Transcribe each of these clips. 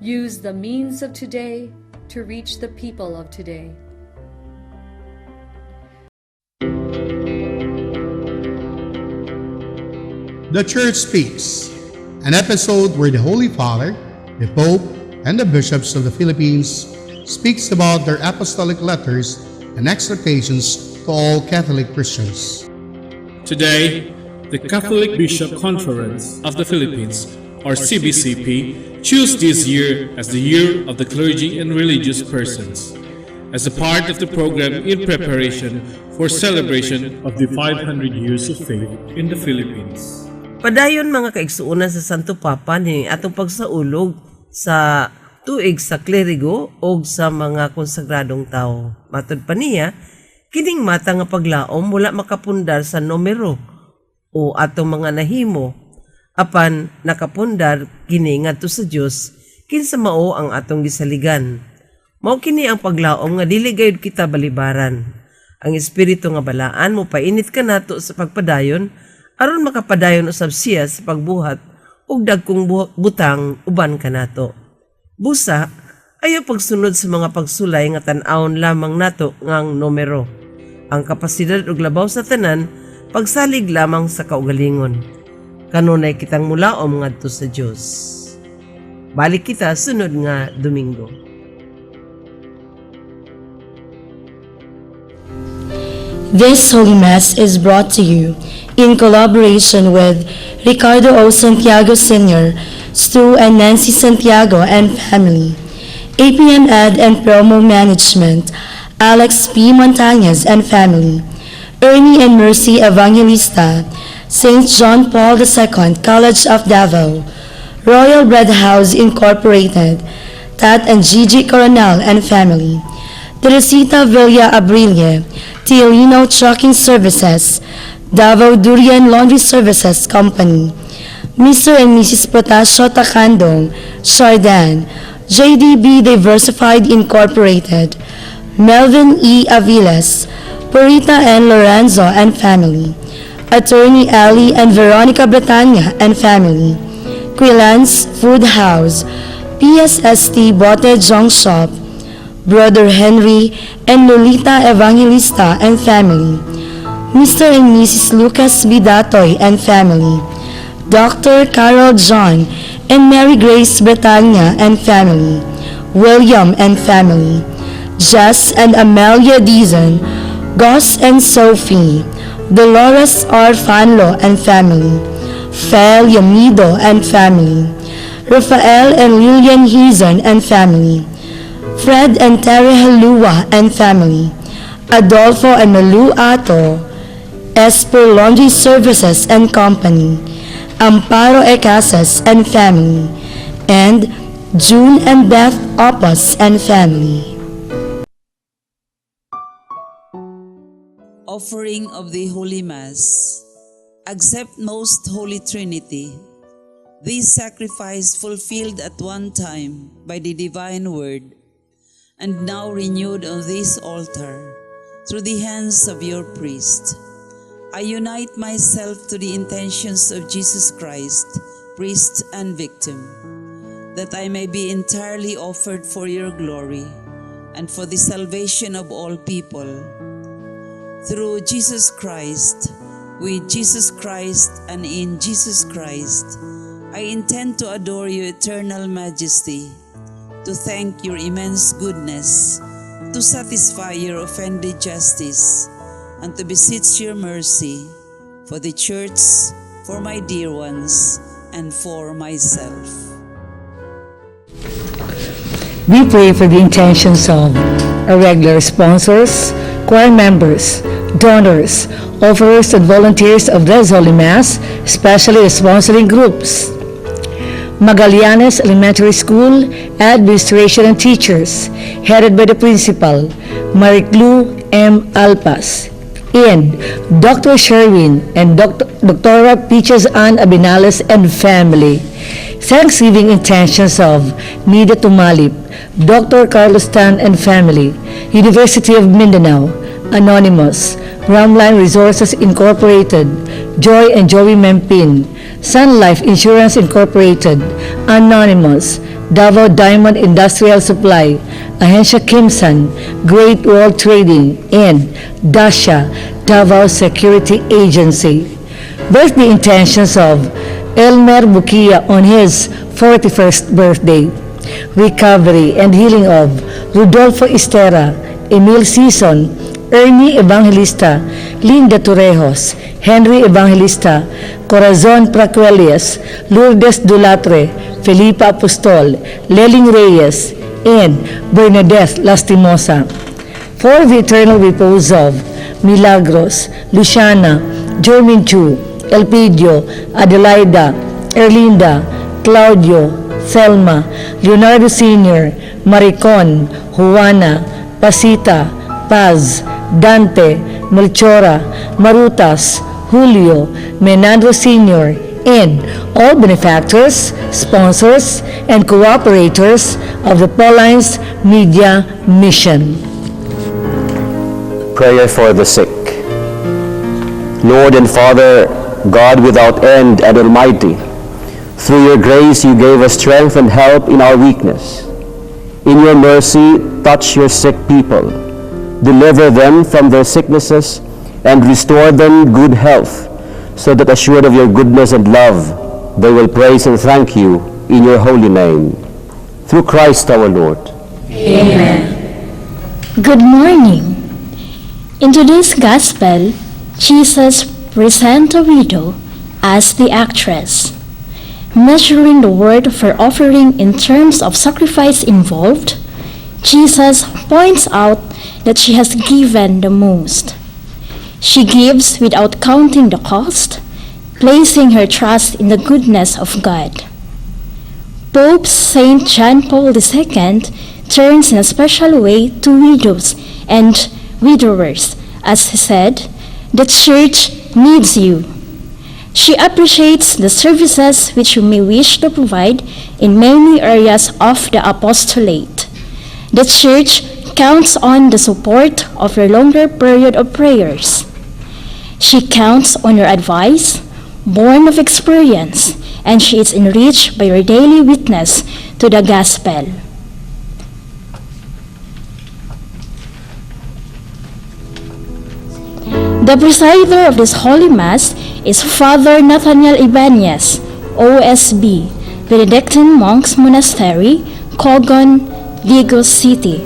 Use the means of today to reach the people of today. The Church Speaks, an episode where the Holy Father, the Pope, and the bishops of the Philippines speaks about their apostolic letters and exhortations to all Catholic Christians. Today, the Catholic Bishop Conference of the Philippines, or CBCP, chose this year as the Year of the Clergy and Religious Persons, as a part of the program in preparation for celebration of the 500 years of faith in the Philippines. Padayon mga kaigsuonan sa Santo Papa ni atong pagsaulog sa tuig sa klerigo o sa mga konsagradong tao. Matod pa niya, kining mata nga paglaom wala makapundar sa numero o atong mga nahimo apan nakapundar kini ngadto sa Dios kinsa mao ang atong gisaligan. Mao kini ang paglaom nga dili gayud kita balibaran. Ang espiritu nga balaan mo painit ka nato sa pagpadayon aron makapadayon usab siya sa pagbuhat ug dagkong butang uban kanato. Busa, ayaw pagsunod sa mga pagsulay nga tan-awon lamang nato ngang numero. Ang kapasidad ug labaw sa tanan, pagsalig lamang sa kaugalingon. Kanunay kitang mulaom ngadto sa Dios. Balik kita sunod nga Domingo. This Holy Mass is brought to you in collaboration with Ricardo O. Santiago Sr., Stu and Nancy Santiago and family, APM Ed and Promo Management, Alex P. Montañez and family, Ernie and Mercy Evangelista, St. John Paul II College of Davao, Royal Bread House Incorporated, Tat and Gigi Coronel and family, Teresita Villa Abrilia, Tiolino Trucking Services, Davao Durian Laundry Services Company, Mr. and Mrs. Protasio Takandong, Chardin, JDB Diversified Incorporated, Melvin E. Aviles, Purita and Lorenzo and family, Attorney Ali and Veronica Bretanya and family, Quilans Food House, PSST Bote Jong Shop, Brother Henry and Lolita Evangelista and family, Mr. and Mrs. Lucas Bidatoy and family, Dr. Carol John and Mary Grace Bretanya and family, William and family, Jess and Amelia Dizon, Gus and Sophie, Dolores R. Fanlo and family, Fel Yamido and family, Rafael and Lilian Hizon and family, Fred and Terry Halua and family, Adolfo and Malu Ato, Esper Laundry Services and Company, Amparo E. Casas and family, and June and Beth Opus and family. Offering of the Holy Mass. Accept Most Holy Trinity. This sacrifice fulfilled at one time by the divine word, and now renewed on this altar through the hands of your priest. I unite myself to the intentions of Jesus Christ, priest and victim, that I may be entirely offered for your glory and for the salvation of all people. Through Jesus Christ, with Jesus Christ and in Jesus Christ, I intend to adore your eternal majesty, to thank your immense goodness, to satisfy your offended justice, and to beseech your mercy for the Church, for my dear ones, and for myself. We pray for the intentions of our regular sponsors, choir members, donors, offerers, and volunteers of this Holy Mass, especially the sponsoring groups. Magallanes Elementary School, administration and teachers, headed by the principal, Mariclu M. Alpas, and Dr. Sherwin and Dr. Peaches Ann Abinales and family. Thanksgiving intentions of Nida Tumalip, Dr. Carlos Tan and family, University of Mindanao, Anonymous, Ramline Resources Incorporated, Joy and Joey Mempin, Sun Life Insurance Incorporated, Anonymous, Davao Diamond Industrial Supply, Ahensya Kimsan, Great World Trading, and Dasha, Davao Security Agency. Birthday intentions of Elmer Bukia on his 41st birthday. Recovery and healing of Rodolfo Estera, Emil Season, Ernie Evangelista, Linda Torrejos, Henry Evangelista, Corazon Praquelias, Lourdes Dulatre, Felipa Apostol, Leling Reyes, and Bernadette Lastimosa. For the eternal repose of Milagros, Luciana, Jermin Chu, Elpidio, Adelaida, Erlinda, Claudio, Thelma, Leonardo Sr., Maricon, Juana, Pasita, Paz, Dante, Melchora, Marutas, Julio, Menandro Sr., and all benefactors, sponsors, and cooperators of the Paulines Media Mission. Prayer for the sick. Lord and Father, God without end and Almighty, through your grace you gave us strength and help in our weakness. In your mercy, touch your sick people, deliver them from their sicknesses, and restore them good health, so that assured of your goodness and love, they will praise and thank you in your holy name. Through Christ our Lord. Amen. Good morning. In today's Gospel, Jesus presents a widow as the actress. Measuring the word for offering in terms of sacrifice involved, Jesus points out that she has given the most. She gives without counting the cost, placing her trust in the goodness of God. Pope St. John Paul II turns in a special way to widows and widowers, as he said, "The Church needs you." She appreciates the services which you may wish to provide in many areas of the apostolate. The Church counts on the support of your longer period of prayers. She counts on your advice, born of experience, and she is enriched by your daily witness to the gospel. The presider of this Holy Mass is Father Nathaniel Ibanez, OSB, Benedictine Monks Monastery, Cogon, Digos City.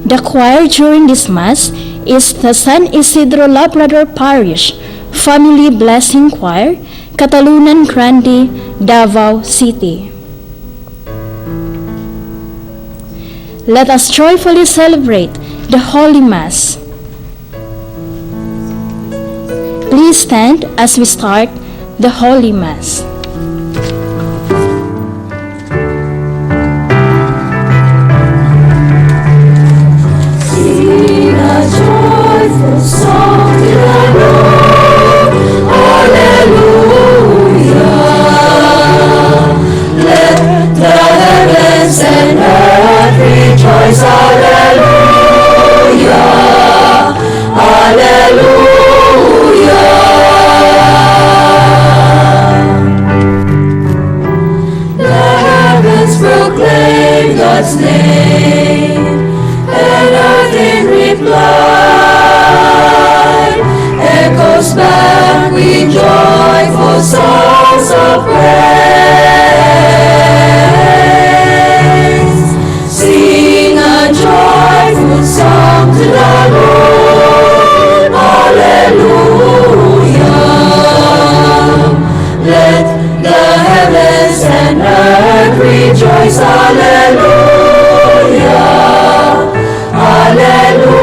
The choir during this Mass is the San Isidro Labrador Parish Family Blessing Choir, Catalunan Grande, Davao City. Let us joyfully celebrate the Holy Mass. Please stand as we start the Holy Mass. Sing a joyful song to the Lord. Hallelujah. Let the heavens and earth rejoice. Hallelujah. Hallelujah. The heavens proclaim God's name, and earth in reply echoes back with joyful songs of praise. Sing a joyful song to the Lord. Hallelujah. Let the heavens and earth rejoice. Hallelujah. Hallelujah.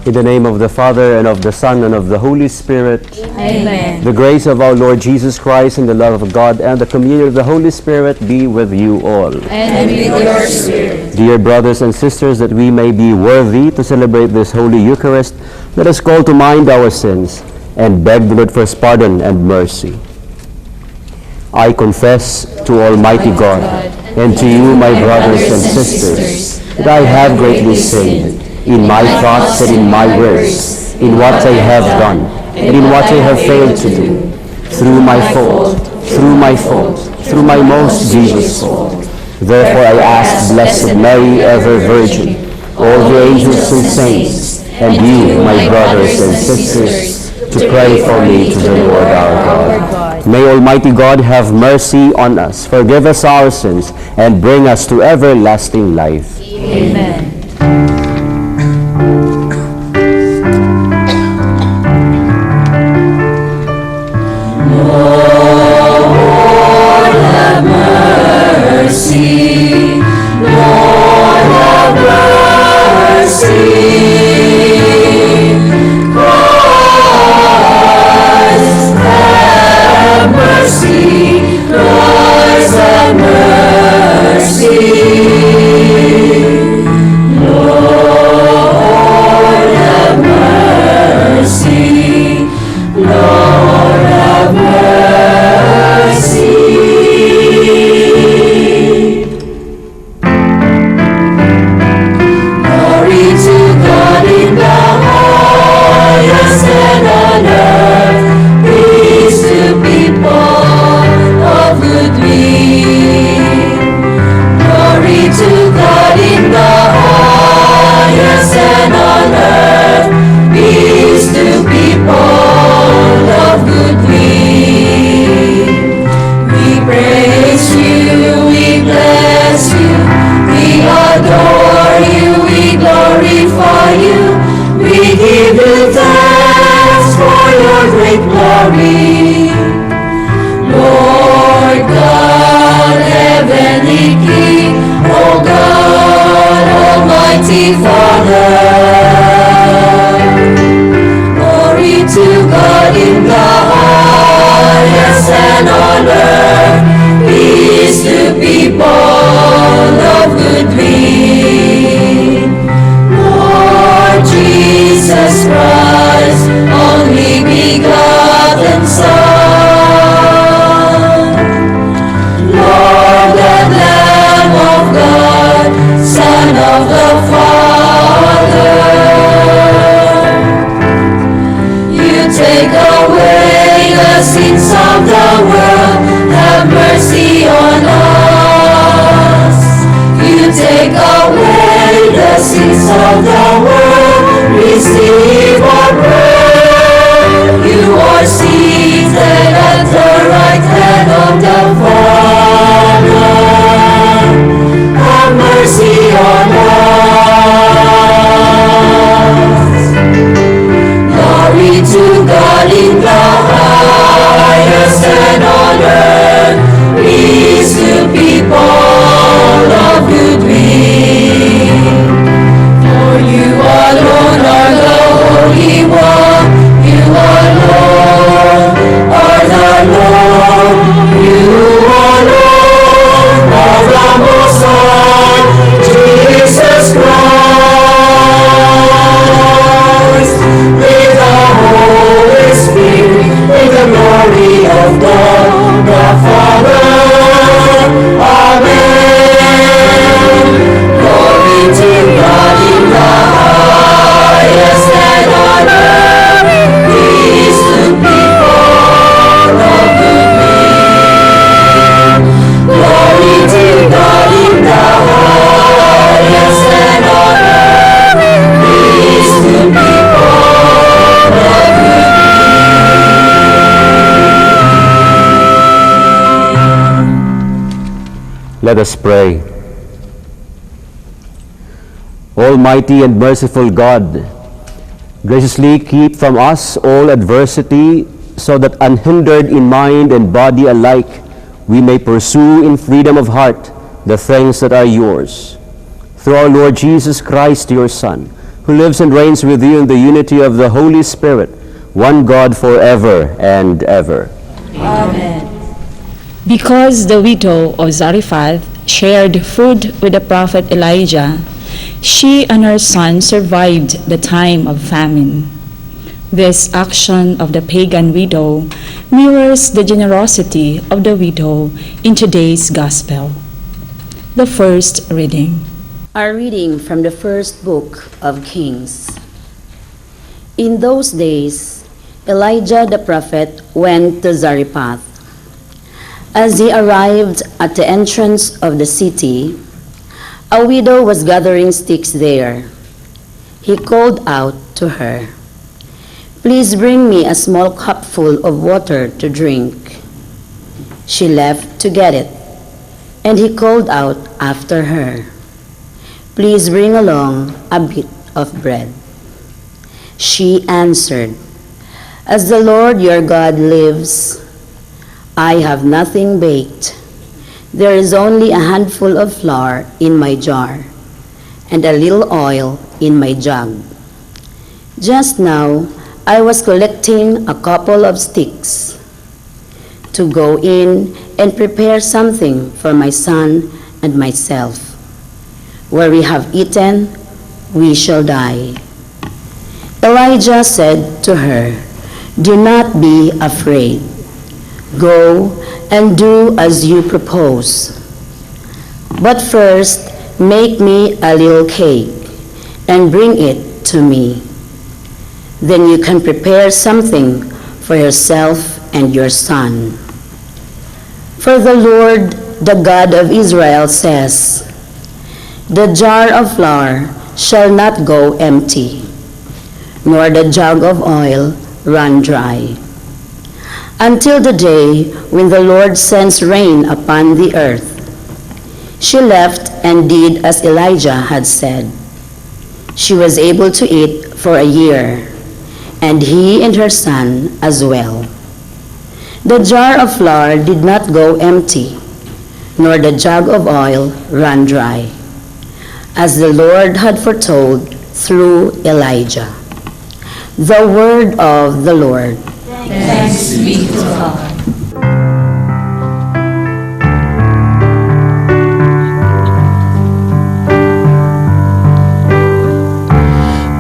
In the name of the Father, and of the Son, and of the Holy Spirit. Amen. The grace of our Lord Jesus Christ, and the love of God, and the communion of the Holy Spirit be with you all. And with your spirit. Dear brothers and sisters, that we may be worthy to celebrate this Holy Eucharist, let us call to mind our sins and beg the Lord for his pardon and mercy. I confess to Almighty God and to you, my brothers and sisters, that I have greatly sinned in my thoughts and in my words, in what I have done and in what I have failed to do, through my fault, through my most grievous fault. Therefore I ask Blessed Mary, ever Virgin, all the angels and saints, and you, my brothers and sisters, to pray for me to the Lord our God. May Almighty God have mercy on us, forgive us our sins, and bring us to everlasting life. Amen. Lord have mercy. Lord have mercy. Christ have mercy. Christ have mercy. Lord have mercy. Lord have mercy. Glory to God in the highest, and on earth peace to people of good will. Glory to God in the highest, and on earth peace to people of good will. We praise you, we bless you, we adore you, we glorify you, we give you thanks for your great glory. Lord God, heavenly King, O God, Almighty Father. Glory to God in the highest, and on earth peace to people of good will. Lord Jesus Christ, only begotten Son, Lord the Lamb of God, Son of the Father, you take away the sins of the world, have mercy on us. You take away the sins of the world, receive our prayer. You are seated at the right hand of the Father. Have mercy on us. Glory to God in the highest, and on earth peace to people of good will. For you alone are the Holy One, you alone are the Lord, you alone are the Most High, Jesus Christ. May the Holy Spirit, may the glory of God the Father. Amen. Glory to God in the highest, and on earth peace to people of good will. Glory to God in the highest, and on earth peace to people of good will. Let us pray. Almighty and merciful God, graciously keep from us all adversity, so that unhindered in mind and body alike, we may pursue in freedom of heart the things that are yours. Through our Lord Jesus Christ, your Son, who lives and reigns with you in the unity of the Holy Spirit, one God forever and ever. Amen. Because the widow of Zarephath shared food with the prophet Elijah, she and her son survived the time of famine. This action of the pagan widow mirrors the generosity of the widow in today's gospel. The first reading. A reading from the first book of Kings. In those days, Elijah the prophet went to Zarephath. As he arrived at the entrance of the city, a widow was gathering sticks there. He called out to her, "Please bring me a small cupful of water to drink." She left to get it, and he called out after her, "Please bring along a bit of bread." She answered, "As the Lord your God lives, I have nothing baked. There is only a handful of flour in my jar, and a little oil in my jug. Just now, I was collecting a couple of sticks to go in and prepare something for my son and myself. Where we have eaten, we shall die." Elijah said to her, "Do not be afraid. Go and do as you propose. But first, make me a little cake and bring it to me. Then you can prepare something for yourself and your son. For the Lord, the God of Israel, says, 'The jar of flour shall not go empty, nor the jug of oil run dry, until the day when the Lord sends rain upon the earth.'" She left and did as Elijah had said. She was able to eat for a year, and he and her son as well. The jar of flour did not go empty, nor the jug of oil run dry, as the Lord had foretold through Elijah. The word of the Lord. Thanks be to God.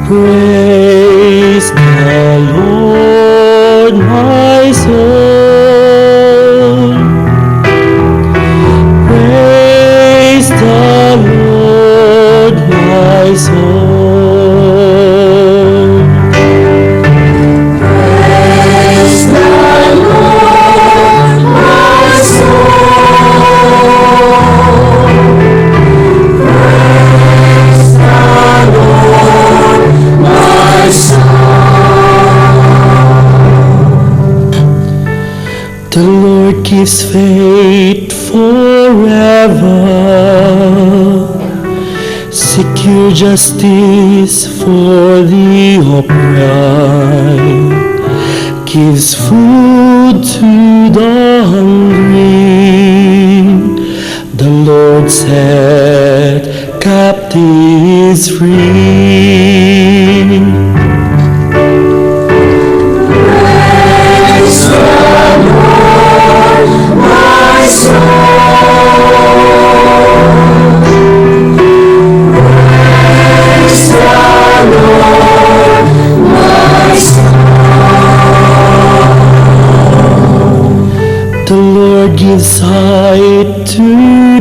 Praise the Lord, my soul. Praise the Lord, my soul. Praise the Lord, my soul. Praise the Lord, my soul. The Lord gives faith forever, secure justice for the upright, gives food to the hungry. The Lord set captives free. Praise the Lord, my soul. Praise the Lord, my soul. The Lord gives sight to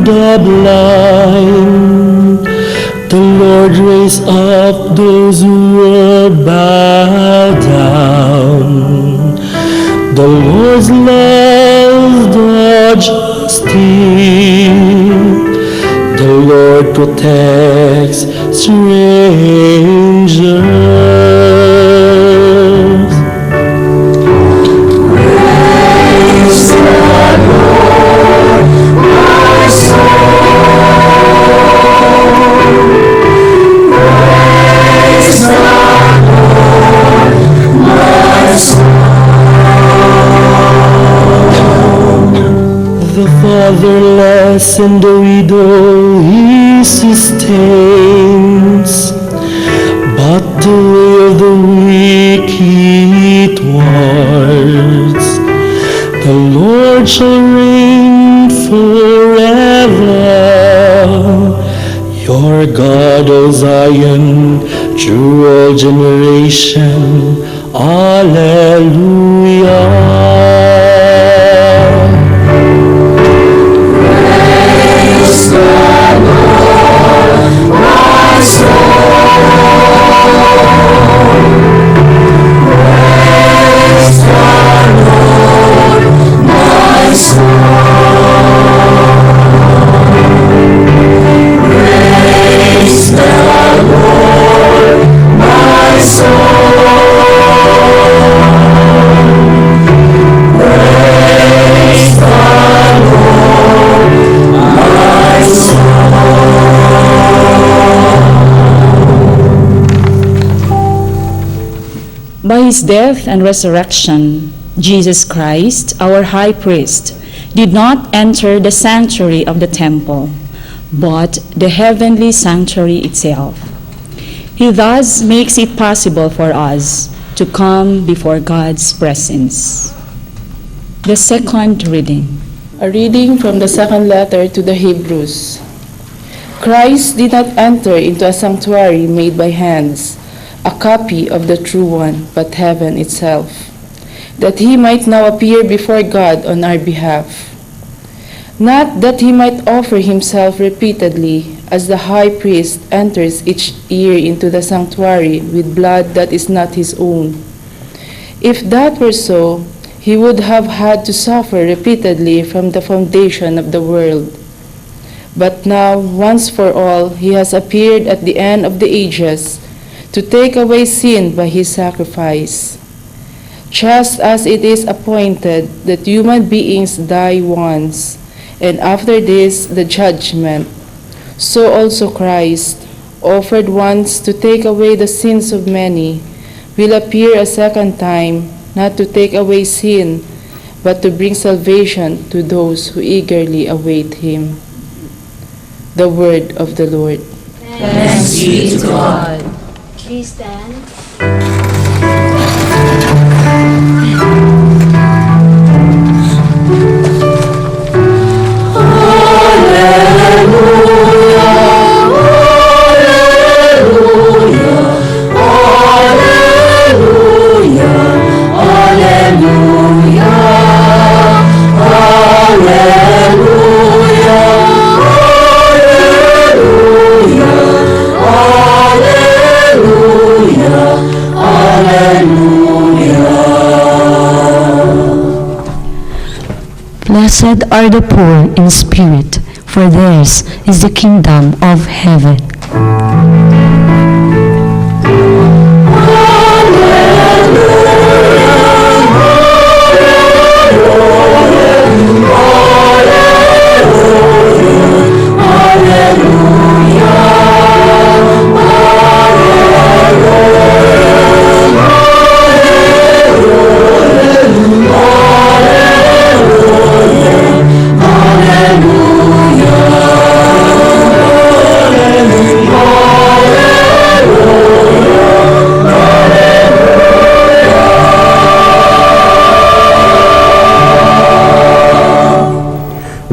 the blind. The Lord raised up those who were bowed down. The Lord's love, the justice. The Lord protects strangers. Praise the Lord, my soul. Praise the Lord, my soul. The fatherless and the widow he sustains, but the way of the weak he thwarts. The Lord shall reign forever, your God, O Zion, through all generation. Alleluia. Praise the Lord, my soul. Praise the Lord, my soul. Praise the Lord, my soul. Praise the Lord, my soul. By his death and resurrection, Jesus Christ, our high priest, did not enter the sanctuary of the temple, but the heavenly sanctuary itself. He thus makes it possible for us to come before God's presence. The second reading. A reading from the second letter to the Hebrews. Christ did not enter into a sanctuary made by hands, a copy of the true one, but heaven itself, that he might now appear before God on our behalf. Not that he might offer himself repeatedly, as the high priest enters each year into the sanctuary with blood that is not his own. If that were so, he would have had to suffer repeatedly from the foundation of the world. But now, once for all, he has appeared at the end of the ages to take away sin by his sacrifice. Just as it is appointed that human beings die once, and after this the judgment, so also Christ, offered once to take away the sins of many, will appear a second time, not to take away sin, but to bring salvation to those who eagerly await him. The word of the Lord. Thanks be to God. Please stand. Blessed are the poor in spirit, for theirs is the kingdom of heaven.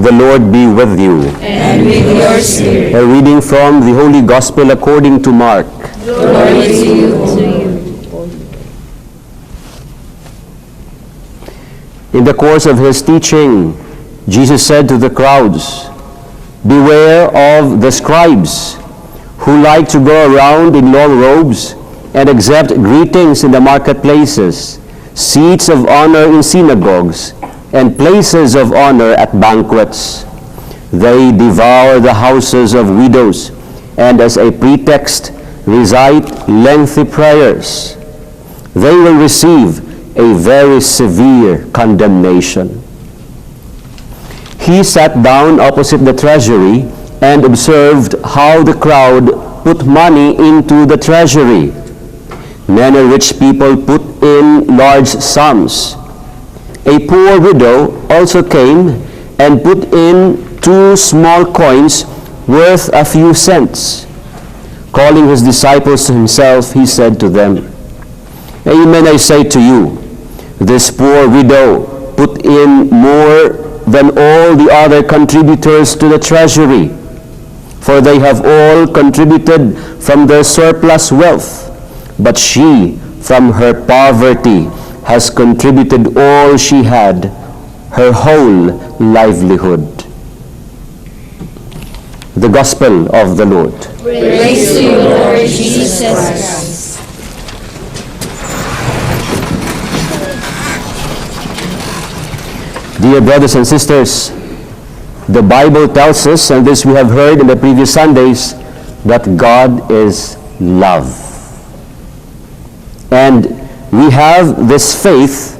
The Lord be with you. And with your spirit. A reading from the Holy Gospel according to Mark. Glory to you. In the course of his teaching, Jesus said to the crowds, "Beware of the scribes who like to go around in long robes and accept greetings in the marketplaces, seats of honor in synagogues, and places of honor at banquets. They devour the houses of widows, and as a pretext recite lengthy prayers. They will receive a very severe condemnation." He sat down opposite the treasury and observed how the crowd put money into the treasury. Many rich people put in large sums. A poor widow also came and put in 2 small coins worth a few cents. Calling his disciples to himself, he said to them, "Amen, I say to you, this poor widow put in more than all the other contributors to the treasury, for they have all contributed from their surplus wealth, but she, from her poverty, has contributed all she had, her whole livelihood. The Gospel of the Lord. Praise to you, Lord Jesus Christ. Dear brothers and sisters, the Bible tells us, and this we have heard in the previous Sundays, that God is love. And we have this faith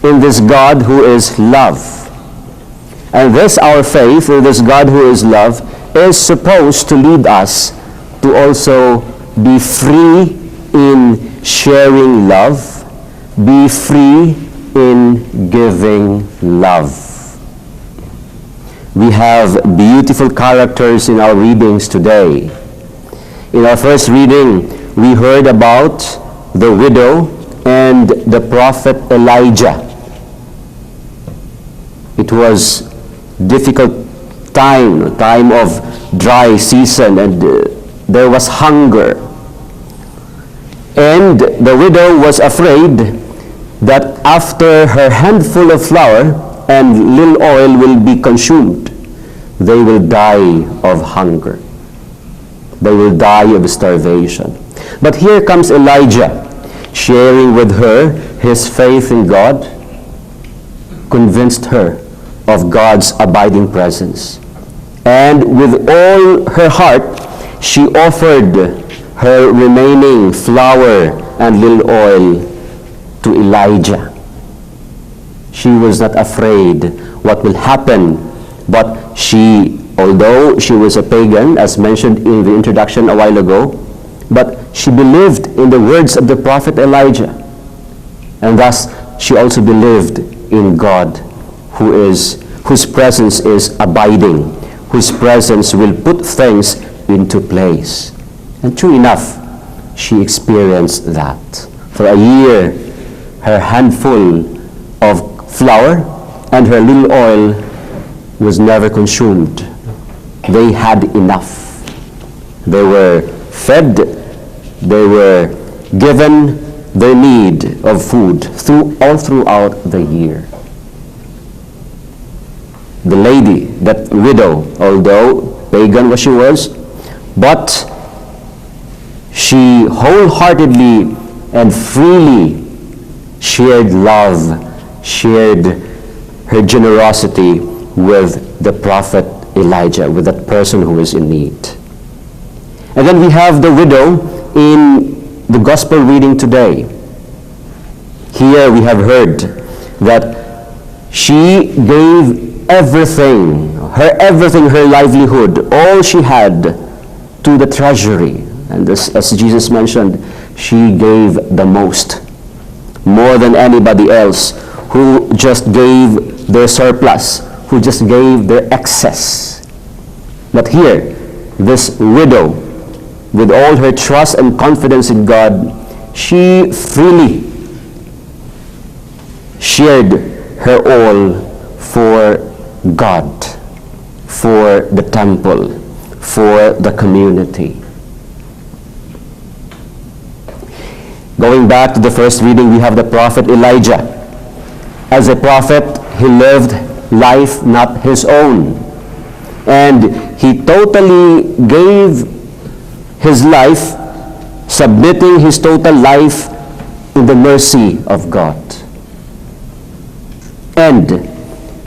in this God who is love. And this, our faith in this God who is love, is supposed to lead us to also be free in sharing love, be free in giving love. We have beautiful characters in our readings today. In our first reading, we heard about the widow and the prophet Elijah. It was difficult time of dry season, and there was hunger. And the widow was afraid that after her handful of flour and little oil will be consumed, they will die of hunger. They will die of starvation. But here comes Elijah, sharing with her his faith in God, convinced her of God's abiding presence. And with all her heart, she offered her remaining flour and little oil to Elijah. She was not afraid what will happen, but she, although she was a pagan, as mentioned in the introduction a while ago, but she believed in the words of the prophet Elijah. And thus, she also believed in God, whose presence is abiding, whose presence will put things into place. And true enough, she experienced that. For a year, her handful of flour and her little oil was never consumed. They had enough. They were fed, they were given their need of food all throughout the year. The lady, that widow, although pagan as she was, but she wholeheartedly and freely shared love, shared her generosity with the prophet Elijah, with that person who is in need. And then we have the widow in the gospel reading today. Here we have heard that she gave everything, her livelihood, all she had to the treasury. And this, as Jesus mentioned, she gave the most, more than anybody else who just gave their surplus, who just gave their excess. But here, this widow, with all her trust and confidence in God, she freely shared her all for God, for the temple, for the community. Going back to the first reading, we have the prophet Elijah. As a prophet, he lived life not his own. And he totally gave his life, submitting his total life in the mercy of God. And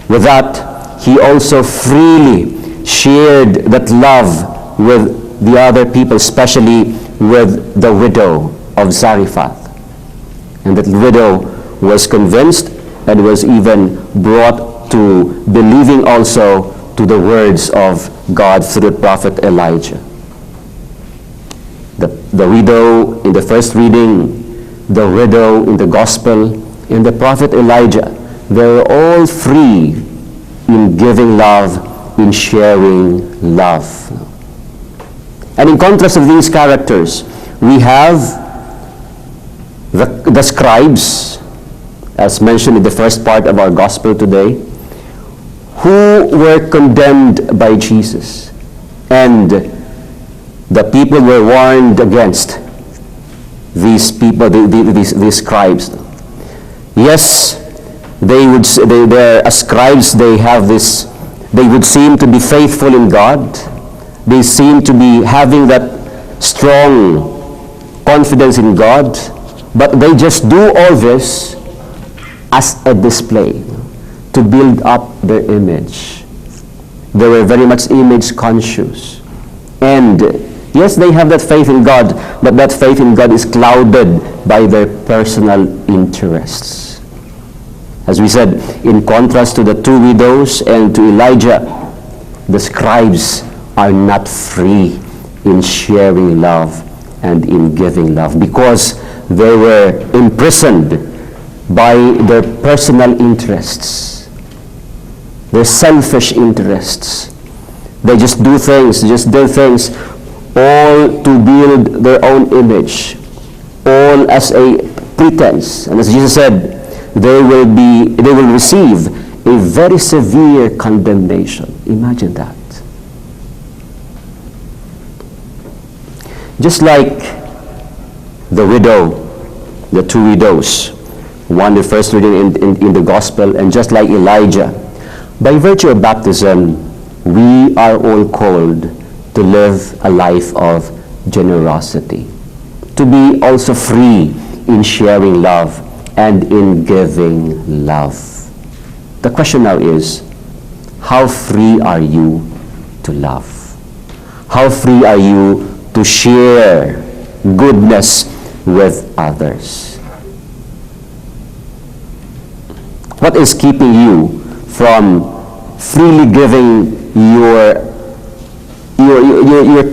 with that, he also freely shared that love with the other people, especially with the widow of Zarephath. And that widow was convinced and was even brought to believing also to the words of God through the prophet Elijah. The widow in the first reading, the widow in the gospel, and the prophet Elijah, they were all free in giving love, in sharing love. And in contrast of these characters, we have the scribes, as mentioned in the first part of our gospel today, who were condemned by Jesus. And the people were warned against these people, these scribes. Yes, they're as scribes, they would seem to be faithful in God. They seem to be having that strong confidence in God, but they just do all this as a display to build up their image. They were very much image conscious. And yes, they have that faith in God, but that faith in God is clouded by their personal interests. As we said, in contrast to the two widows and to Elijah, the scribes are not free in sharing love and in giving love because they were imprisoned by their personal interests, their selfish interests. They just do things all to build their own image, all as a pretense. And as Jesus said, they will receive a very severe condemnation. Imagine that. Just like the widow, the two widows, one the first reading in the gospel, and just like Elijah, by virtue of baptism, we are all called to live a life of generosity, to be also free in sharing love and in giving love. The question now is, how free are you to love? How free are you to share goodness with others? What is keeping you from freely giving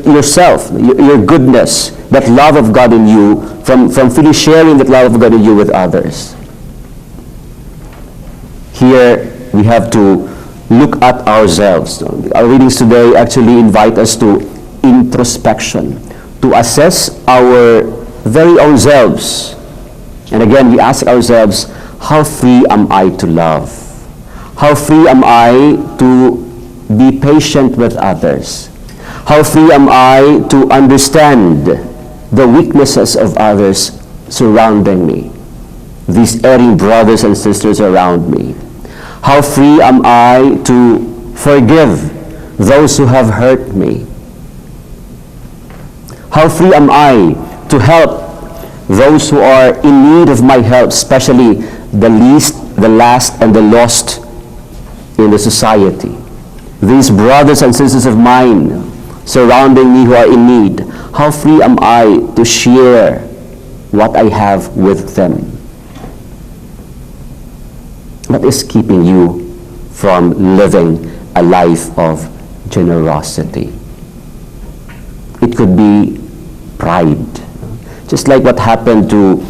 yourself, your goodness, that love of God in you, from freely sharing that love of God in you with others? Here we have to look at ourselves. Our readings today actually invite us to introspection, to assess our very own selves. And again, we ask ourselves, how free am I to love? How free am I to be patient with others? How free am I to understand the weaknesses of others surrounding me, these erring brothers and sisters around me? How free am I to forgive those who have hurt me? How free am I to help those who are in need of my help, especially the least, the last, and the lost in the society? These brothers and sisters of mine surrounding me who are in need, how free am I to share what I have with them? What is keeping you from living a life of generosity? It could be pride. Just like what happened to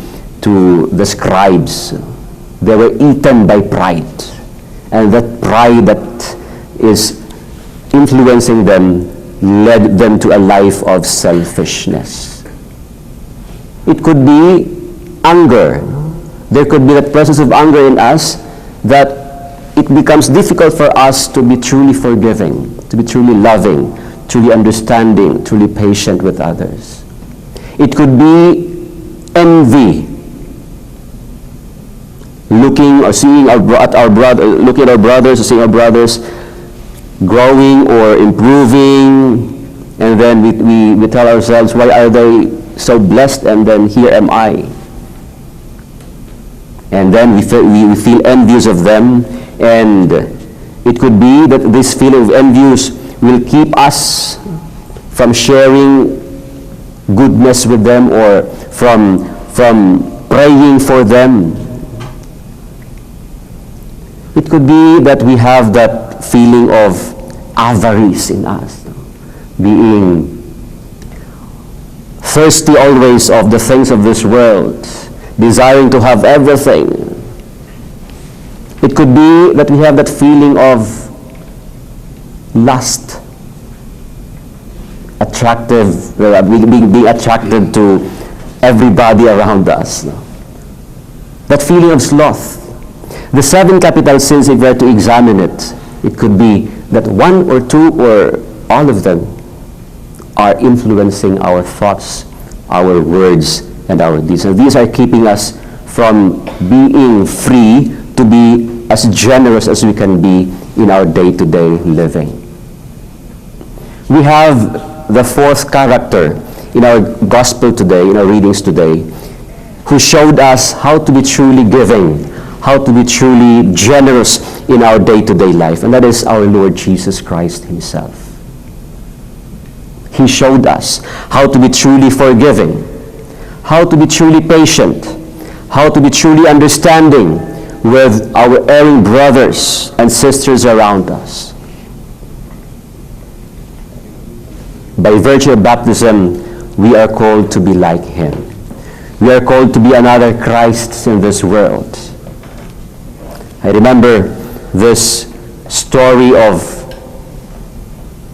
the scribes. They were eaten by pride. And that pride that is influencing them led them to a life of selfishness. It could be anger. There could be that presence of anger in us that it becomes difficult for us to be truly forgiving, to be truly loving, truly understanding, truly patient with others. It could be envy. Looking or seeing looking at our brothers or seeing our brothers growing or improving, and then we tell ourselves, why are they so blessed and then here am I? And then we feel envious of them, and it could be that this feeling of envious will keep us from sharing goodness with them or from praying for them. It could be that we have that feeling of avarice in us, being thirsty always of the things of this world, desiring to have everything. It could be that we have that feeling of lust, being attracted to everybody around us. That feeling of sloth. The 7 capital sins, if we were to examine it, it could be that one or two or all of them are influencing our thoughts, our words, and our deeds. And these are keeping us from being free to be as generous as we can be in our day-to-day living. We have the fourth character in our gospel today, in our readings today, who showed us how to be truly giving, how to be truly generous in our day-to-day life, and that is our Lord Jesus Christ himself. He showed us how to be truly forgiving, how to be truly patient, how to be truly understanding with our erring brothers and sisters around us. By virtue of baptism, we are called to be like him. We are called to be another Christ in this world. I remember this story of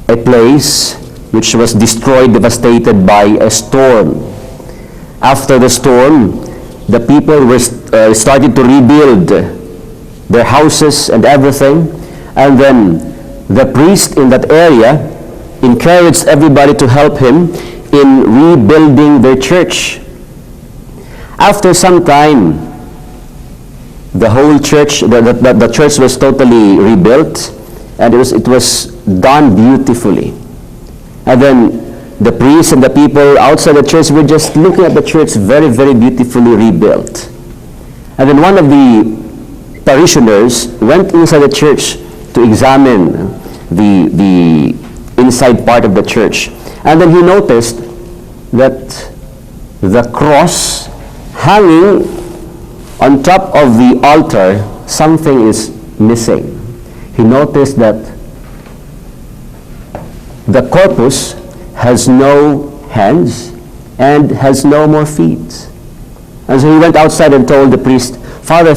a place which was destroyed, devastated by a storm. After the storm, the people were started to rebuild their houses and everything, and then the priest in that area encouraged everybody to help him in rebuilding their church. After some time, the whole church, the church was totally rebuilt, and it was done beautifully. And then the priests and the people outside the church were just looking at the church very, very beautifully rebuilt. And then one of the parishioners went inside the church to examine the inside part of the church. And then he noticed that the cross hanging on top of the altar, something is missing. He noticed that the corpus has no hands and has no more feet. And so he went outside and told the priest, Father,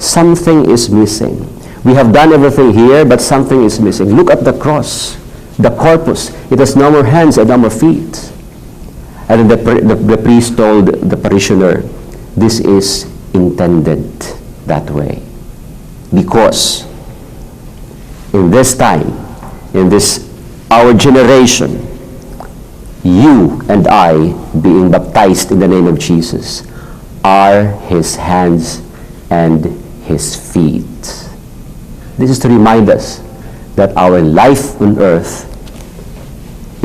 something is missing. We have done everything here, but something is missing. Look at the cross, the corpus. It has no more hands and no more feet. And then the priest told the parishioner, this is intended that way. Because in this time, in this our generation, you and I, being baptized in the name of Jesus, are his hands and his feet. This is to remind us that our life on earth,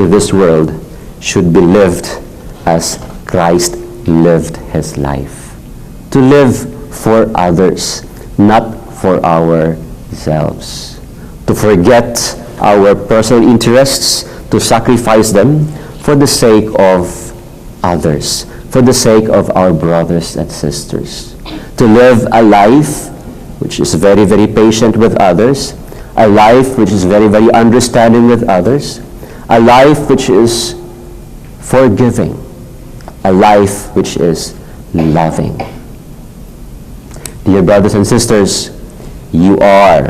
in this world, should be lived as Christ lived his life. To live for others, not for ourselves. To forget our personal interests, to sacrifice them for the sake of others, for the sake of our brothers and sisters. To live a life which is very, very patient with others, a life which is very, very understanding with others, a life which is forgiving, a life which is loving. Dear brothers and sisters, you are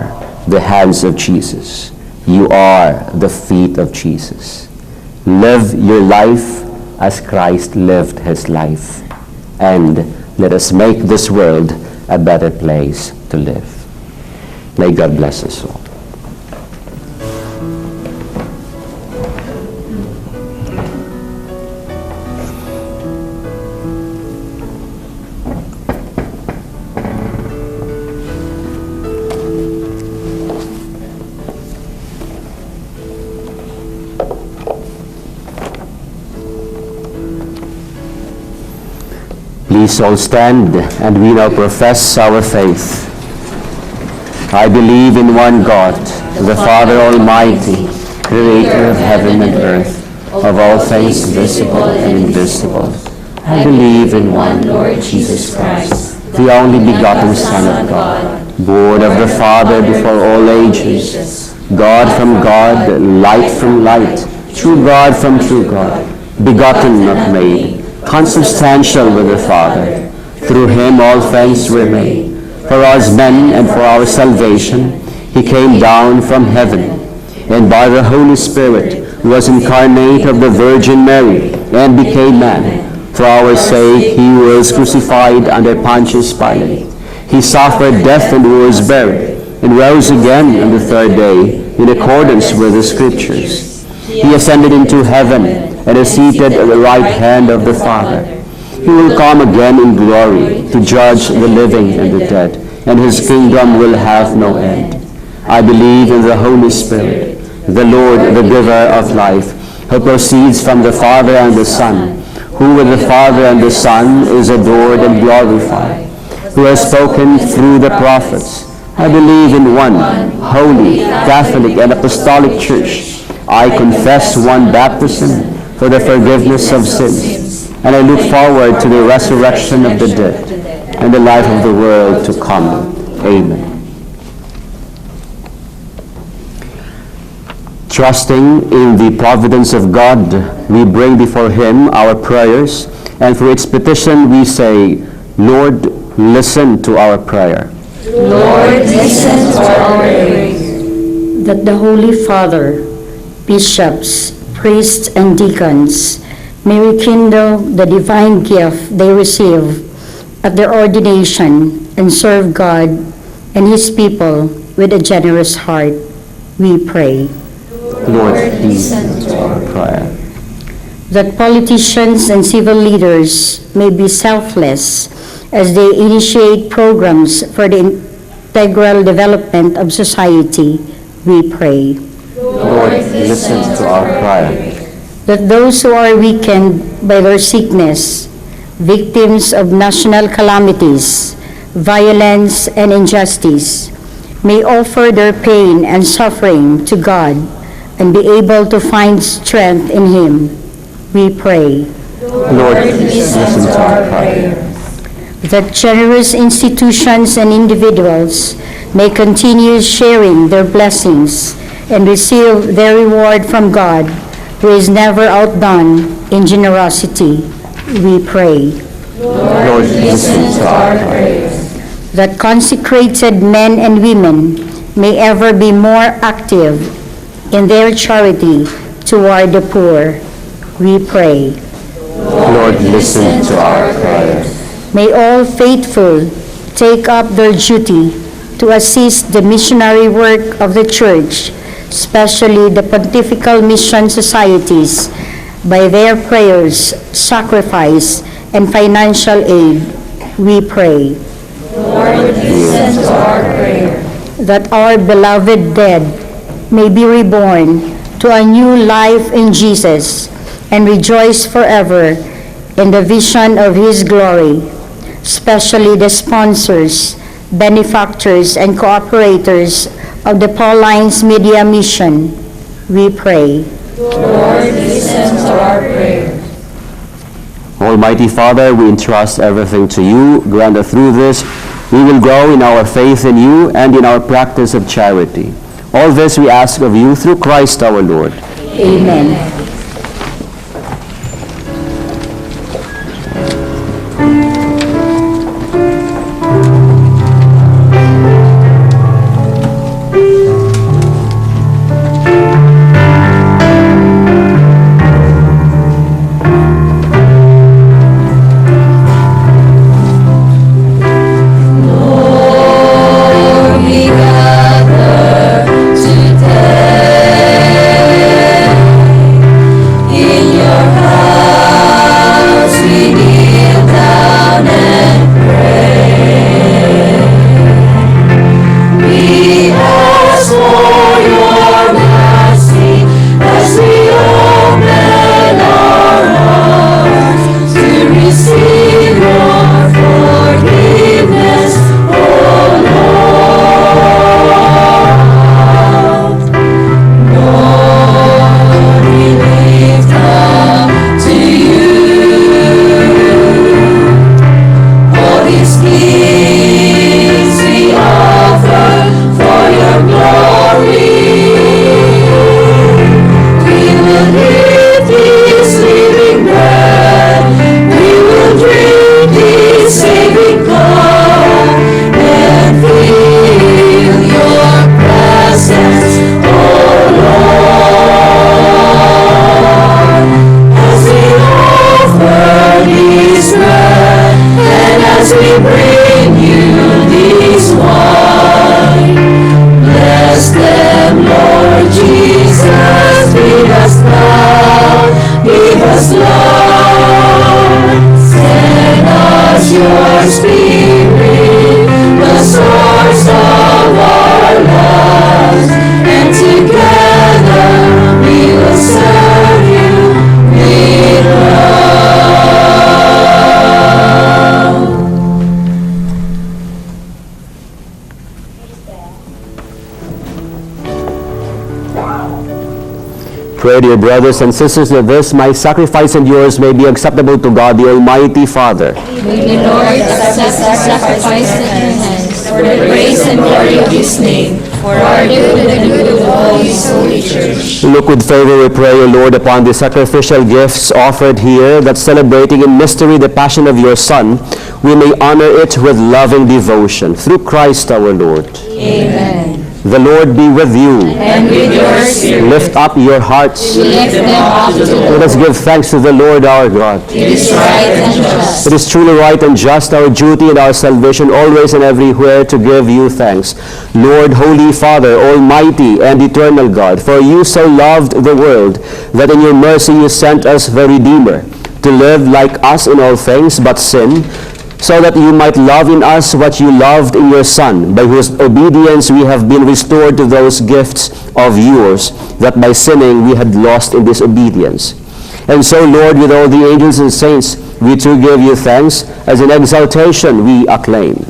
the hands of Jesus. You are the feet of Jesus. Live your life as Christ lived his life. And let us make this world a better place to live. May God bless us all. Please all stand, and we now profess our faith. I believe in one God, the Father Almighty, creator of heaven and earth, of all things visible and invisible. I believe in one Lord Jesus Christ, the only begotten Son of God, born of the Father before all ages, God from God, light from light, true God from true God, begotten, not made, consubstantial with the Father. Through him all things were made. For us men and for our salvation, he came down from heaven, and by the Holy Spirit was incarnate of the Virgin Mary, and became man. For our sake he was crucified under Pontius Pilate. He suffered death and was buried, and rose again on the third day, in accordance with the Scriptures. He ascended into heaven, and is seated at the right hand of the Father. He will come again in glory to judge the living and the dead, and his kingdom will have no end. I believe in the Holy Spirit, the Lord, the giver of life, who proceeds from the Father and the Son, who with the Father and the Son is adored and glorified, who has spoken through the prophets. I believe in one holy, Catholic, and Apostolic Church. I confess one baptism for the forgiveness of sins, and I look forward to the resurrection of the dead and the life of the world to come. Amen. Trusting in the providence of God, we bring before Him our prayers, and for its petition we say, Lord, listen to our prayer. Lord, listen to our prayer. That the Holy Father, bishops, priests, and deacons may rekindle the divine gift they receive at their ordination and serve God and His people with a generous heart, we pray. Lord, listen to our prayer. That politicians and civil leaders may be selfless as they initiate programs for the integral development of society, we pray. Lord, listen to our prayer. That those who are weakened by their sickness, victims of national calamities, violence, and injustice, may offer their pain and suffering to God and be able to find strength in Him, we pray. Lord, listen to our prayer. That generous institutions and individuals may continue sharing their blessings and receive their reward from God, who is never outdone in generosity, we pray. Lord, listen to our prayer. That consecrated men and women may ever be more active in their charity toward the poor, we pray. Lord, listen to our prayer. May all faithful take up their duty to assist the missionary work of the Church, especially the pontifical mission societies, by their prayers, sacrifice, and financial aid, we pray. Lord, listen to our prayer. That our beloved dead may be reborn to a new life in Jesus and rejoice forever in the vision of His glory, especially the sponsors, benefactors, and cooperators of the Pauline's Media Mission, we pray. Lord, listen to our prayer. Almighty Father, we entrust everything to you. Grant that through this we will grow in our faith in you and in our practice of charity. All this we ask of you through Christ our Lord. Amen. Give us, Lord, send your Spirit, the source of our lives, and together we will serve you with love. Pray, dear brothers and sisters, that this, my sacrifice and yours, may be acceptable to God, the Almighty Father. May the Lord accept the sacrifice at your hands, for the praise and glory of his name, for our good and the good of all his holy church. Look with favor, we pray, O Lord, upon the sacrificial gifts offered here, that celebrating in mystery the passion of your Son, we may honor it with loving devotion. Through Christ our Lord. Amen. The Lord be with you. And with your spirit. Lift up your hearts. We lift them up to the Lord. Let us give thanks to the Lord our God. It is right and just. It is truly right and just, our duty and our salvation, always and everywhere, to give you thanks. Lord, Holy Father, Almighty and Eternal God, for you so loved the world, that in your mercy you sent us the Redeemer, to live like us in all things but sin, so that you might love in us what you loved in your Son, by whose obedience we have been restored to those gifts of yours, that by sinning we had lost in disobedience. And so, Lord, with all the angels and saints, we too give you thanks, as in exaltation we acclaim.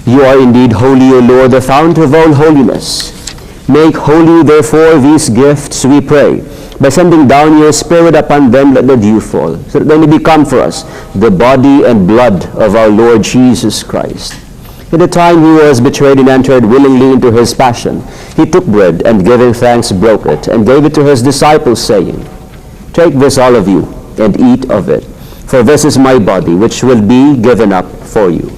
You are indeed holy, O Lord, the fount of all holiness. Make holy, therefore, these gifts, we pray, by sending down your Spirit upon them, let the dew fall, so that they may become for us the body and blood of our Lord Jesus Christ. At the time he was betrayed and entered willingly into his passion, he took bread, and giving thanks broke it, and gave it to his disciples, saying, Take this, all of you, and eat of it, for this is my body, which will be given up for you.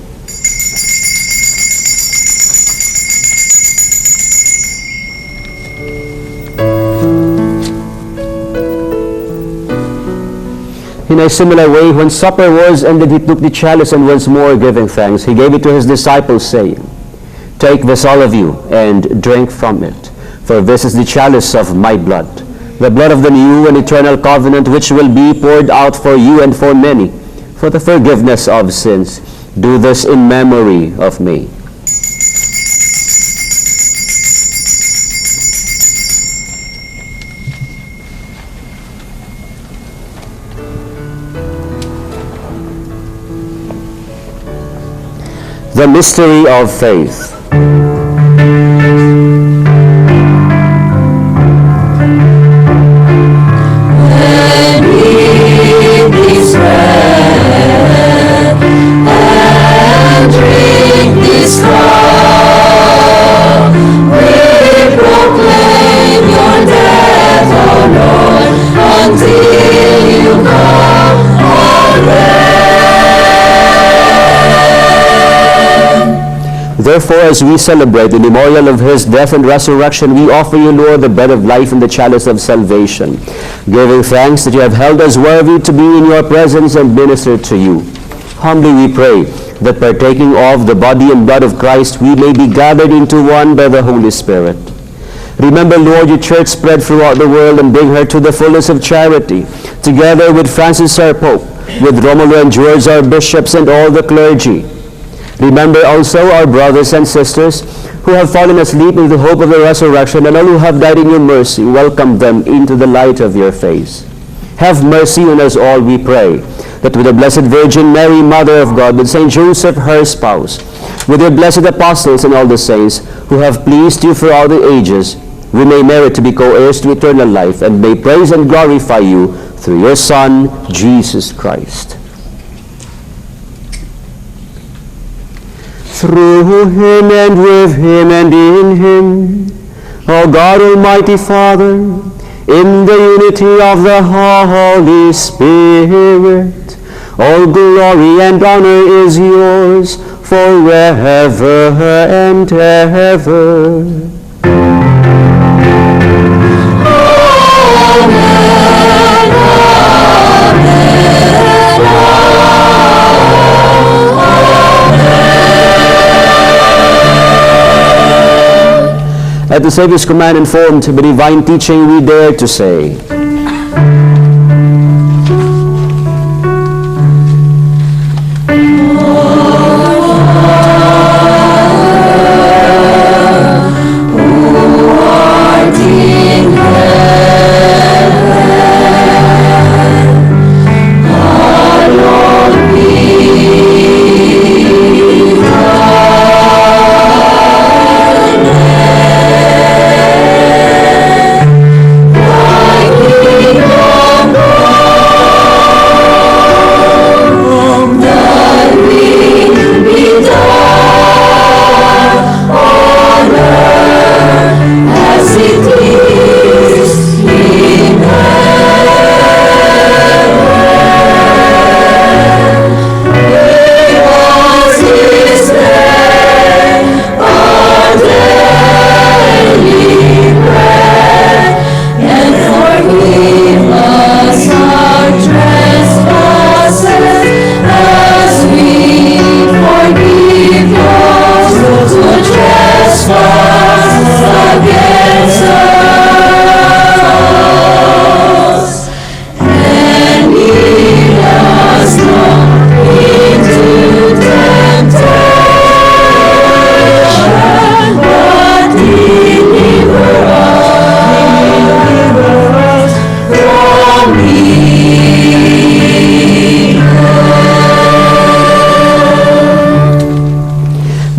In a similar way, when supper was ended, he took the chalice, and once more giving thanks, he gave it to his disciples, saying, Take this, all of you, and drink from it, for this is the chalice of my blood, the blood of the new and eternal covenant, which will be poured out for you and for many, for the forgiveness of sins. Do this in memory of me. The mystery of faith. When we eat this bread and drink this cup, we proclaim your death, O Lord, until you come again. Therefore, as we celebrate the memorial of his death and resurrection, we offer you, Lord, the bread of life and the chalice of salvation, giving thanks that you have held us worthy to be in your presence and minister to you. Humbly we pray that, partaking of the body and blood of Christ, we may be gathered into one by the Holy Spirit. Remember, Lord, your church spread throughout the world, and bring her to the fullness of charity, together with Francis our Pope, with Romulo and George our bishops, and all the clergy. Remember also our brothers and sisters who have fallen asleep in the hope of the resurrection, and all who have died in your mercy. Welcome them into the light of your face. Have mercy on us all, we pray, that with the Blessed Virgin Mary, Mother of God, with Saint Joseph, her spouse, with your blessed apostles and all the saints who have pleased you throughout the ages, we may merit to be co-heirs to eternal life, and may praise and glorify you through your Son, Jesus Christ. Through him and with him and in him, O God, Almighty Father, in the unity of the Holy Spirit, all glory and honor is yours forever and ever. At the Savior's command, informed by divine teaching, we dare to say,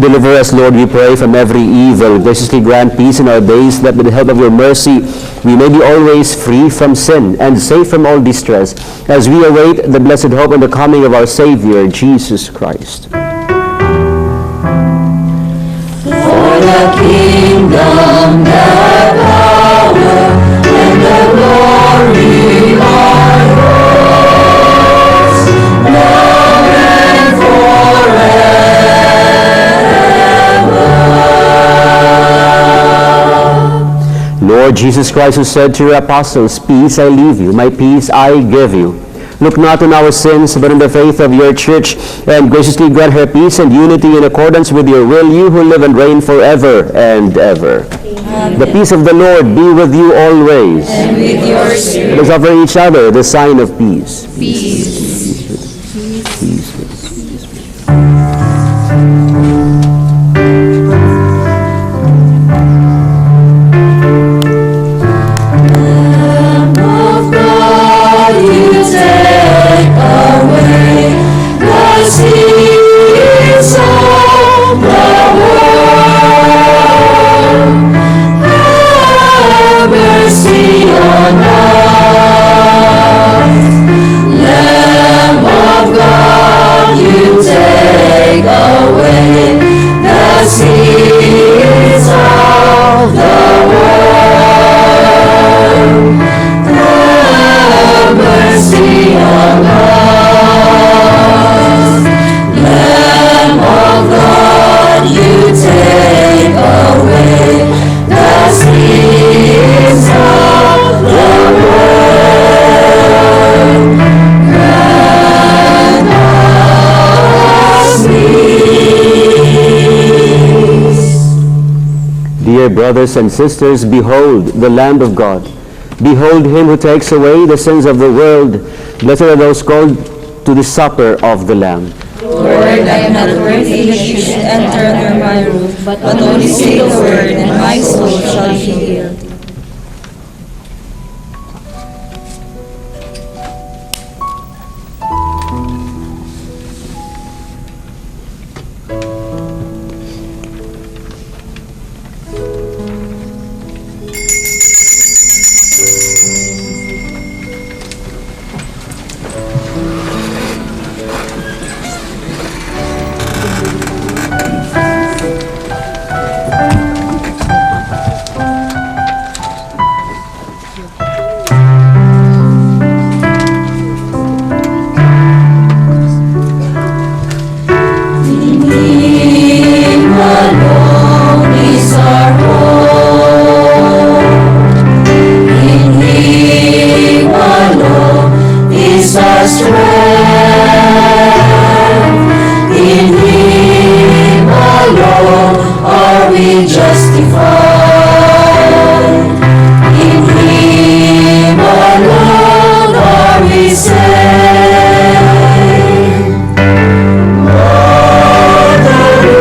Deliver us, Lord, we pray, from every evil. Graciously grant peace in our days, that with the help of your mercy we may be always free from sin and safe from all distress, as we await the blessed hope and the coming of our Savior, Jesus Christ. For the kingdom, the power, and the glory are yours, now and forever. Lord Jesus Christ, who said to your apostles, "Peace I leave you, my peace I give you," look not on our sins, but on the faith of your church, and graciously grant her peace and unity in accordance with your will, you who live and reign forever and ever. Amen. The peace of the Lord be with you always. And with your spirit. Let us offer each other the sign of peace. Peace. Brothers and sisters, behold the Lamb of God. Behold him who takes away the sins of the world. Blessed are those called to the supper of the Lamb. Lord, I am not worthy that you should enter under my roof, but only say the word, and my soul shall be healed. justified. In Him alone are we saved. More than we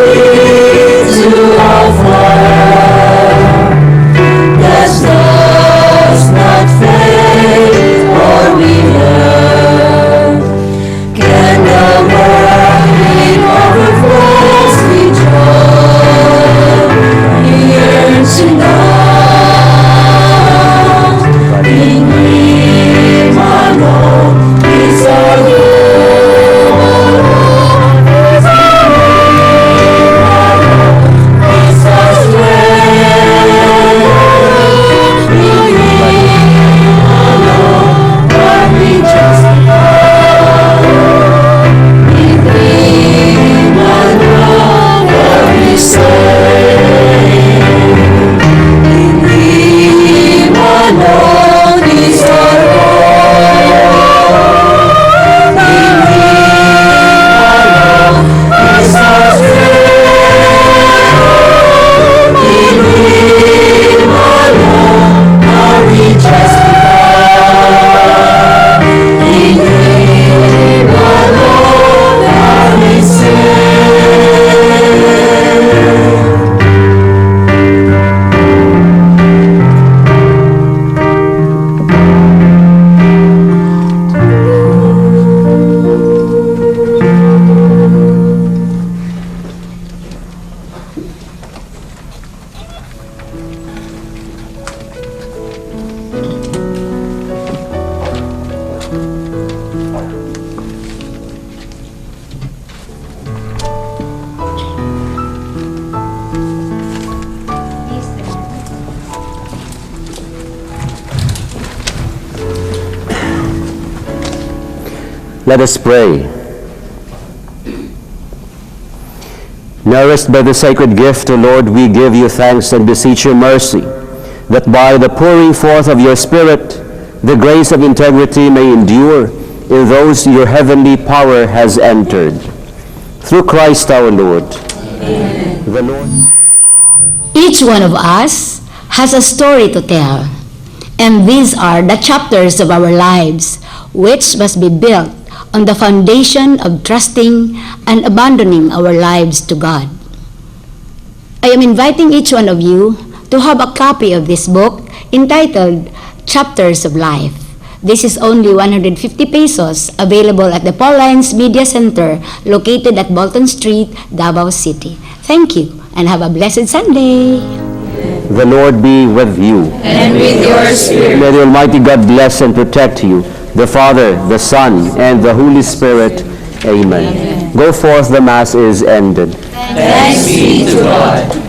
to offer, does not fade or wither. Can the world in overflows with joy? He yearns to know. In Him alone is our hope. Is our hope. Is our strength. In Him alone are we justified. In Him alone are we saved. In Him alone is our hope. In Him alone is our strength. In Him alone are we justified. In Him alone are we Let us pray. Nourished by the sacred gift, O Lord, we give you thanks and beseech your mercy, that by the pouring forth of your Spirit, the grace of integrity may endure in those your heavenly power has entered. Through Christ our Lord. Amen. The Lord. Each one of us has a story to tell, and these are the chapters of our lives, which must be built on the foundation of trusting and abandoning our lives to God. I am inviting each one of you to have a copy of this book entitled Chapters of Life. This is only 150 pesos, available at the Paulines Media Center located at Bolton Street, Davao City. Thank you and have a blessed Sunday. The Lord be with you. And with your spirit. May the Almighty God bless and protect you, the Father, the Son, and the Holy Spirit. Amen. Go forth, the Mass is ended. Thanks be to God.